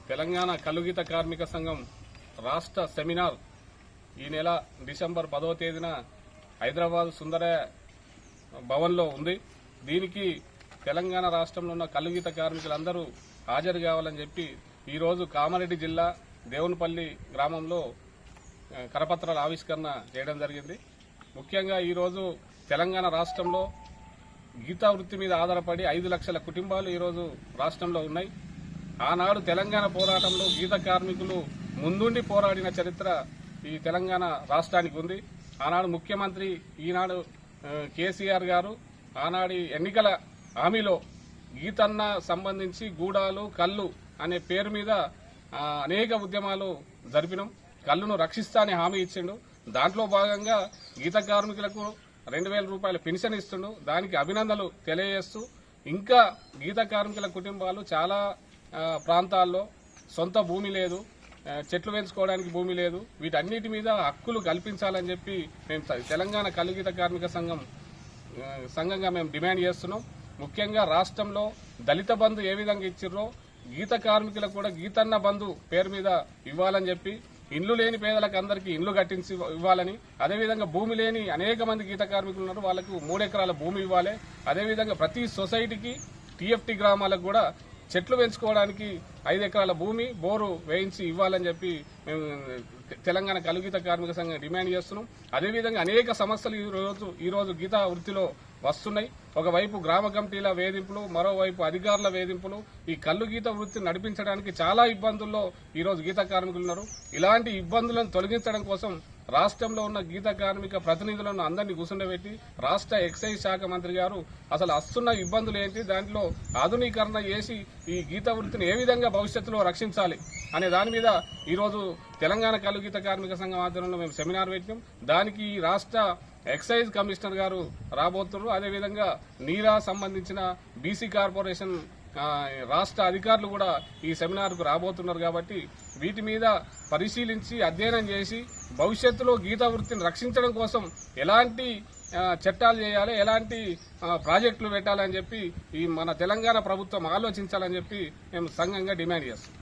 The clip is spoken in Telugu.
తెలంగాణ కల్లుగీత కార్మిక సంఘం రాష్ట్ర సెమినార్ ఈ నెల డిసెంబర్ 10వ తేదీన హైదరాబాద్ సుందరయ్య భవన్లో ఉంది. దీనికి తెలంగాణ రాష్ట్రంలో ఉన్న కల్లుగీత కార్మికులందరూ హాజరు కావాలని చెప్పి ఈరోజు కామారెడ్డి జిల్లా దేవునిపల్లి గ్రామంలో కరపత్రాల ఆవిష్కరణ చేయడం జరిగింది. ముఖ్యంగా ఈరోజు తెలంగాణ రాష్ట్రంలో గీతా వృత్తి మీద ఆధారపడి 5 లక్షల కుటుంబాలు ఈరోజు రాష్ట్రంలో ఉన్నాయి. ఆనాడు తెలంగాణ పోరాటంలో గీత కార్మికులు ముందుండి పోరాడిన చరిత్ర ఈ తెలంగాణ రాష్ట్రానికి ఉంది. ఆనాడు ముఖ్యమంత్రి ఈనాడు కేసీఆర్ గారు ఆనాడు ఎన్నికల హామీలో గీతన్న సంబంధించి గూడాలు కళ్ళు అనే పేరు మీద అనేక ఉద్యమాలు జరిపినాం. కళ్ళును రక్షిస్తా అని హామీ ఇచ్చిండు. దాంట్లో భాగంగా గీత కార్మికులకు 2,000 రూపాయల పెన్షన్ ఇస్తుండు. దానికి అభినందనలు తెలియజేస్తూ ఇంకా గీత కార్మికుల కుటుంబాలు చాలా ప్రాంతాల్లో సొంత భూమి లేదు, చెట్లు పెంచుకోవడానికి భూమి లేదు. వీటన్నిటి మీద హక్కులు కల్పించాలని చెప్పి మేము తెలంగాణ కల్లుగీత కార్మిక సంఘంగా మేము డిమాండ్ చేస్తున్నాం. ముఖ్యంగా రాష్ట్రంలో దళిత బంధు ఏ విధంగా ఇచ్చిర్రో గీత కార్మికులకు కూడా గీతన్న బంధు పేరు మీద ఇవ్వాలని చెప్పి, ఇండ్లు లేని పేదలకు అందరికీ ఇండ్లు కట్టించి ఇవ్వాలని, అదేవిధంగా భూమి లేని అనేక మంది గీత కార్మికులు ఉన్నారు, వాళ్ళకు 3 ఎకరాల భూమి ఇవ్వాలి. అదేవిధంగా ప్రతి సొసైటీకి టీఎఫ్టీ గ్రామాలకు కూడా చెట్లు పెంచుకోవడానికి 5 ఎకరాల భూమి బోరు వేయించి ఇవ్వాలని చెప్పి మేము తెలంగాణ కల్లుగీత కార్మిక సంఘం డిమాండ్ చేస్తున్నాం. అదేవిధంగా అనేక సమస్యలు ఈరోజు గీతా వృత్తిలో వస్తున్నాయి. ఒకవైపు గ్రామ కమిటీల వేధింపులు, మరోవైపు అధికారుల వేధింపులు. ఈ కల్లుగీత వృత్తిని నడిపించడానికి చాలా ఇబ్బందుల్లో ఈరోజు గీత కార్మికులు ఉన్నారు. ఇలాంటి ఇబ్బందులను తొలగించడం కోసం రాష్ట్రంలో ఉన్న గీత కార్మిక ప్రతినిధులను అందరినీ కూర్చుండబెట్టి రాష్ట్ర ఎక్సైజ్ శాఖ మంత్రి గారు అసలు వస్తున్న ఇబ్బందులు ఏంటి, దాంట్లో ఆధునీకరణ చేసి ఈ గీత వృత్తిని ఏ విధంగా భవిష్యత్తులో రక్షించాలి అనే దాని మీద ఈరోజు తెలంగాణ కల్లుగీత కార్మిక సంఘం ఆధ్వర్యంలో మేము సెమినార్ పెట్టినాం. దానికి రాష్ట్ర ఎక్సైజ్ కమిషనర్ గారు రాబోతున్నారు. అదేవిధంగా నీరా సంబంధించిన బీసీ కార్పొరేషన్ రాష్ట్ర అధికారులు కూడా ఈ సెమినార్కు రాబోతున్నారు. కాబట్టి వీటి మీద పరిశీలించి అధ్యయనం చేసి భవిష్యత్తులో గీతా వృత్తిని రక్షించడం కోసం ఎలాంటి చట్టాలు చేయాలి, ఎలాంటి ప్రాజెక్టులు పెట్టాలని చెప్పి ఈ మన తెలంగాణ ప్రభుత్వం ఆలోచించాలని చెప్పి మేము సంఘంగా డిమాండ్ చేస్తాం.